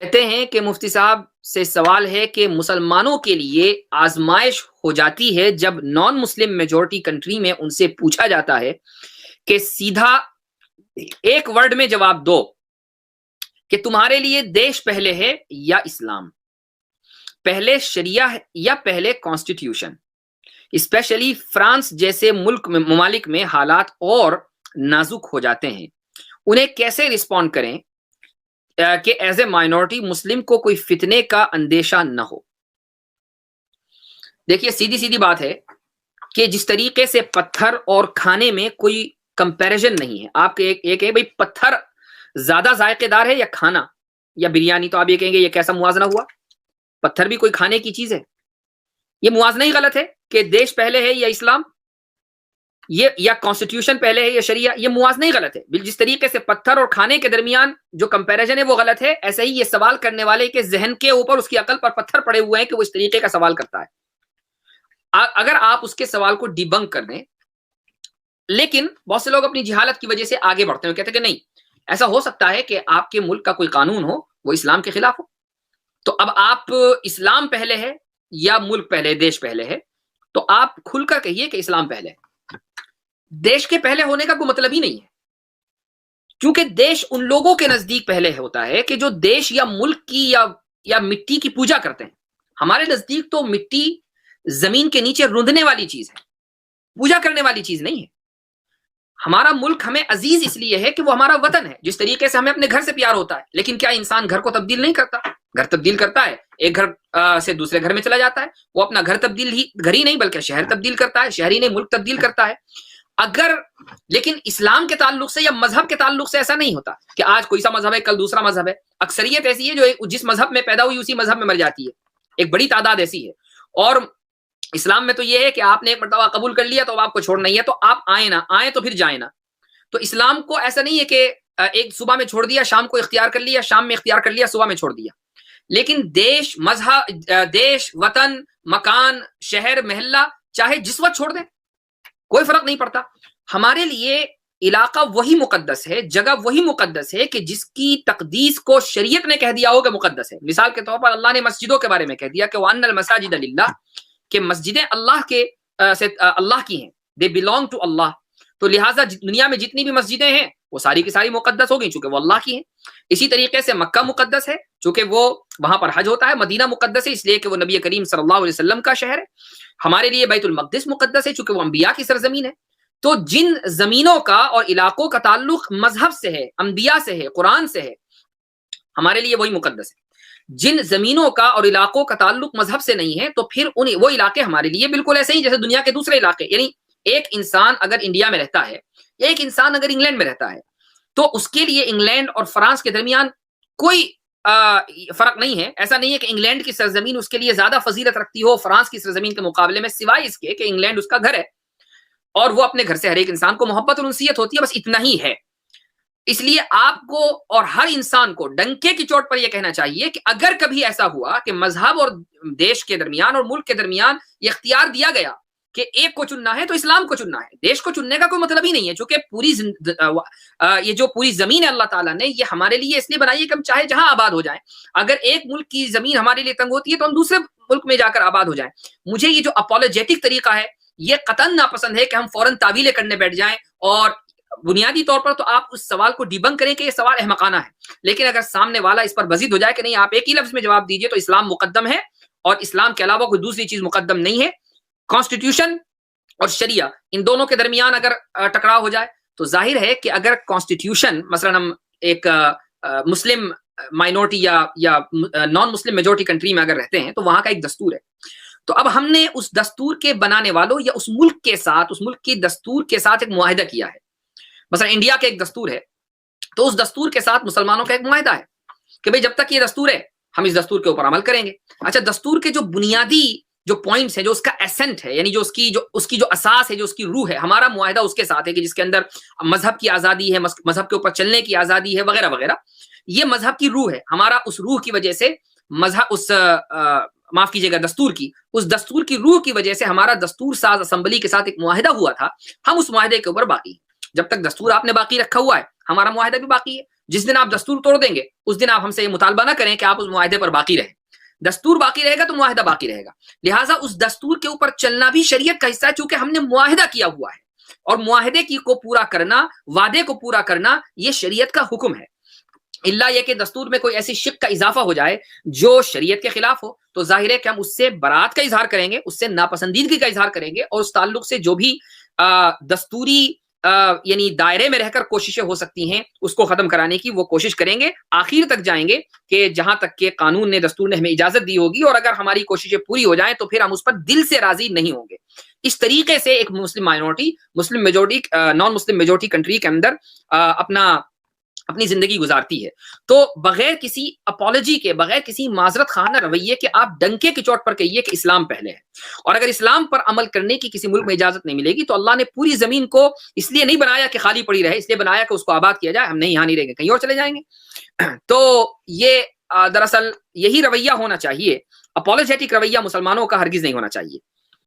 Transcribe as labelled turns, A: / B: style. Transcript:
A: کہتے ہیں کہ مفتی صاحب سے سوال ہے کہ مسلمانوں کے لیے آزمائش ہو جاتی ہے جب نان مسلم میجورٹی کنٹری میں ان سے پوچھا جاتا ہے کہ سیدھا ایک ورڈ میں جواب دو کہ تمہارے لیے دیش پہلے ہے یا اسلام، پہلے شریعہ یا پہلے کانسٹیٹیوشن۔ اسپیشلی فرانس جیسے ممالک میں حالات اور نازک ہو جاتے ہیں، انہیں کیسے رسپونڈ کریں کہ ایز اے مائنورٹی مسلم کو کوئی فتنے کا اندیشہ نہ ہو۔ دیکھیے سیدھی سیدھی بات ہے کہ جس طریقے سے پتھر اور کھانے میں کوئی کمپیریزن نہیں ہے، آپ کے ایک ہے بھائی پتھر زیادہ ذائقے دار ہے یا کھانا یا بریانی، تو آپ یہ کہیں گے یہ کیسا موازنہ ہوا؟ پتھر بھی کوئی کھانے کی چیز ہے، یہ موازنہ ہی غلط ہے کہ دیش پہلے ہے یا اسلام، یہ یا کانسٹیٹیوشن پہلے ہے یا شریعہ، یہ موازنہ ہی غلط ہے۔ جس طریقے سے پتھر اور کھانے کے درمیان جو کمپیریزن ہے وہ غلط ہے، ایسے ہی یہ سوال کرنے والے کے ذہن کے اوپر اس کی عقل پر پتھر پڑے ہوئے ہیں کہ وہ اس طریقے کا سوال کرتا ہے۔ اگر آپ اس کے سوال کو ڈیبنک کر دیں، لیکن بہت سے لوگ اپنی جہالت کی وجہ سے آگے بڑھتے ہیں، کہتے ہیں کہ نہیں، ایسا ہو سکتا ہے کہ آپ کے ملک کا کوئی قانون ہو وہ اسلام کے خلاف ہو، تو اب آپ اسلام پہلے ہے یا ملک پہلے، دیش پہلے ہے، تو آپ کھل کر کہیے کہ اسلام پہلے ہے۔ دیش کے پہلے ہونے کا کوئی مطلب ہی نہیں ہے، کیونکہ دیش ان لوگوں کے نزدیک پہلے ہوتا ہے کہ جو دیش یا ملک کی یا مٹی کی پوجا کرتے ہیں۔ ہمارے نزدیک تو مٹی زمین کے نیچے رندنے والی چیز ہے، پوجا کرنے والی چیز نہیں ہے۔ ہمارا ملک ہمیں عزیز اس لیے ہے کہ وہ ہمارا وطن ہے، جس طریقے سے ہمیں اپنے گھر سے پیار ہوتا ہے، لیکن کیا انسان گھر کو تبدیل نہیں کرتا؟ گھر تبدیل کرتا ہے، ایک گھر سے دوسرے گھر میں چلا جاتا ہے، وہ اپنا گھر ہی نہیں بلکہ شہر تبدیل کرتا ہے، شہر ہی نہیں ملک تبدیل کرتا ہے۔ لیکن اسلام کے تعلق سے یا مذہب کے تعلق سے ایسا نہیں ہوتا کہ آج کوئی سا مذہب ہے کل دوسرا مذہب ہے۔ اکثریت ایسی ہے جو جس مذہب میں پیدا ہوئی اسی مذہب میں مر جاتی ہے، ایک بڑی تعداد ایسی ہے۔ اور اسلام میں تو یہ ہے کہ آپ نے ایک مرتبہ قبول کر لیا تو اب آپ کو چھوڑنا ہی ہے، تو آپ آئیں تو پھر جائیں نہ۔ تو اسلام کو ایسا نہیں ہے کہ ایک صبح میں چھوڑ دیا، شام کو اختیار کر لیا، شام میں اختیار کر لیا، صبح میں چھوڑ دیا۔ لیکن دیش، مذہب، دیش، وطن، مکان، شہر، محلہ چاہے جس وقت چھوڑ دیں، کوئی فرق نہیں پڑتا۔ ہمارے لیے علاقہ وہی مقدس ہے، جگہ وہی مقدس ہے کہ جس کی تقدیس کو شریعت نے کہہ دیا ہو کہ مقدس ہے۔ مثال کے طور پر اللہ نے مسجدوں کے بارے میں کہہ دیا کہ وَأَنَّ الْمَسَاجِدَ لِلَّهِ، کہ مسجدیں اللہ کی ہیں، they belong to اللہ۔ تو لہٰذا دنیا میں جتنی بھی مسجدیں ہیں وہ ساری کی ساری مقدس ہو گئی چونکہ وہ اللہ کی ہیں۔ اسی طریقے سے مکہ مقدس ہے چونکہ وہ وہاں پر حج ہوتا ہے، مدینہ مقدس ہے اس لیے کہ وہ نبی کریم صلی اللہ علیہ وسلم کا شہر ہے۔ ہمارے لیے بیت المقدس مقدس ہے چونکہ وہ انبیاء کی سرزمین ہے۔ تو جن زمینوں کا اور علاقوں کا تعلق مذہب سے ہے، انبیاء سے ہے، قرآن سے ہے، ہمارے لیے وہی مقدس ہے۔ جن زمینوں کا اور علاقوں کا تعلق مذہب سے نہیں ہے تو پھر وہ علاقے ہمارے لیے بالکل ایسے ہی جیسے دنیا کے دوسرے علاقے۔ یعنی ایک انسان اگر انڈیا میں رہتا ہے، ایک انسان اگر انگلینڈ میں رہتا ہے، تو اس کے لیے انگلینڈ اور فرانس کے درمیان کوئی فرق نہیں ہے۔ ایسا نہیں ہے کہ انگلینڈ کی سرزمین اس کے لیے زیادہ فضیلت رکھتی ہو فرانس کی سرزمین کے مقابلے میں، سوائے اس کے کہ انگلینڈ اس کا گھر ہے اور وہ اپنے گھر سے ہر ایک انسان کو محبت اور انسیت ہوتی ہے، بس اتنا ہی ہے۔ اس لیے آپ کو اور ہر انسان کو ڈنکے کی چوٹ پر یہ کہنا چاہیے کہ اگر کبھی ایسا ہوا کہ مذہب اور دیش کے درمیان اور ملک کے درمیان یہ اختیار دیا گیا کہ ایک کو چننا ہے تو اسلام کو چننا ہے، دیش کو چننے کا کوئی مطلب ہی نہیں ہے، چونکہ یہ جو پوری زمین ہے اللہ تعالیٰ نے یہ ہمارے لیے اس لیے بنائی ہے کہ ہم چاہے جہاں آباد ہو جائیں۔ اگر ایک ملک کی زمین ہمارے لیے تنگ ہوتی ہے تو ہم دوسرے ملک میں جا کر آباد ہو جائیں۔ مجھے یہ جو اپولوجیٹک طریقہ ہے یہ قطعاً ناپسند ہے کہ ہم فوراً تعویلیں کرنے بیٹھ جائیں، اور بنیادی طور پر تو آپ اس سوال کو ڈیبنک کریں کہ یہ سوال احمقانہ ہے، لیکن اگر سامنے والا اس پر بزد ہو جائے کہ نہیں آپ ایک ہی لفظ میں جواب دیجئے تو اسلام مقدم ہے اور اسلام کے علاوہ کوئی دوسری چیز مقدم نہیں ہے۔ کانسٹیٹیوشن اور شریعہ ان دونوں کے درمیان اگر ٹکراؤ ہو جائے تو ظاہر ہے کہ اگر کانسٹیٹیوشن مثلا ہم ایک مسلم مائنورٹی یا نان مسلم میجورٹی کنٹری میں اگر رہتے ہیں تو وہاں کا ایک دستور ہے، تو اب ہم نے اس دستور کے بنانے والوں یا اس ملک کے ساتھ، اس ملک کی دستور کے ساتھ ایک معاہدہ کیا ہے۔ مثلا انڈیا کا ایک دستور ہے تو اس دستور کے ساتھ مسلمانوں کا ایک معاہدہ ہے کہ بھئی جب تک یہ دستور ہے ہم اس دستور کے اوپر عمل کریں گے۔ اچھا، دستور کے جو بنیادی جو پوائنٹس ہیں، جو اس کا ایسنٹ ہے، یعنی جو اس کی جو اساس ہے، جو اس کی روح ہے، ہمارا معاہدہ اس کے ساتھ ہے کہ جس کے اندر مذہب کی آزادی ہے، مذہب کے اوپر چلنے کی آزادی ہے، وغیرہ وغیرہ۔ یہ مذہب کی روح ہے، ہمارا اس روح کی وجہ سے معاف کیجیے گا دستور کی، اس دستور کی روح کی وجہ سے ہمارا دستور ساز اسمبلی کے ساتھ ایک معاہدہ ہوا تھا، ہم اس معاہدے کے اوپر باقی ہیں۔ جب تک دستور آپ نے باقی رکھا ہوا ہے ہمارا معاہدہ بھی باقی ہے، جس دن آپ دستور توڑ دیں گے اس دن آپ ہم سے یہ مطالبہ نہ کریں کہ آپ اس معاہدے پر باقی رہیں. دستور باقی رہے گا تو معاہدہ باقی رہے گا. لہٰذا اس دستور کے اوپر چلنا بھی شریعت کا حصہ ہے, چونکہ ہم نے معاہدہ کیا ہوا ہے, اور معاہدے کی کو پورا کرنا, وعدے کو پورا کرنا, یہ شریعت کا حکم ہے. اللہ یہ کہ دستور میں کوئی ایسی شق کا اضافہ ہو جائے جو شریعت کے خلاف ہو, تو ظاہر ہے کہ ہم اس سے برات کا اظہار کریں گے, اس سے ناپسندیدگی کا اظہار کریں گے, اور اس تعلق سے جو بھی دستوری یعنی دائرے میں رہ کر کوششیں ہو سکتی ہیں اس کو ختم کرانے کی وہ کوشش کریں گے. آخر تک جائیں گے کہ جہاں تک کہ قانون نے, دستور نے ہمیں اجازت دی ہوگی, اور اگر ہماری کوششیں پوری ہو جائیں تو پھر ہم اس پر دل سے راضی نہیں ہوں گے. اس طریقے سے ایک Muslim minority Muslim majority non Muslim majority country کے اندر اپنی زندگی گزارتی ہے. تو بغیر کسی اپالوجی کے, بغیر کسی معذرت خانہ رویے کے آپ ڈنکے کی چوٹ پر کہیے کہ اسلام پہلے ہے, اور اگر اسلام پر عمل کرنے کی کسی ملک میں اجازت نہیں ملے گی تو اللہ نے پوری زمین کو اس لیے نہیں بنایا کہ خالی پڑی رہے, اس لیے بنایا کہ اس کو آباد کیا جائے. ہم نہیں یہاں نہیں رہیں گے, کہیں اور چلے جائیں گے. تو یہ دراصل یہی رویہ ہونا چاہیے, اپولوجیٹک رویہ مسلمانوں کا ہرگز نہیں ہونا چاہیے.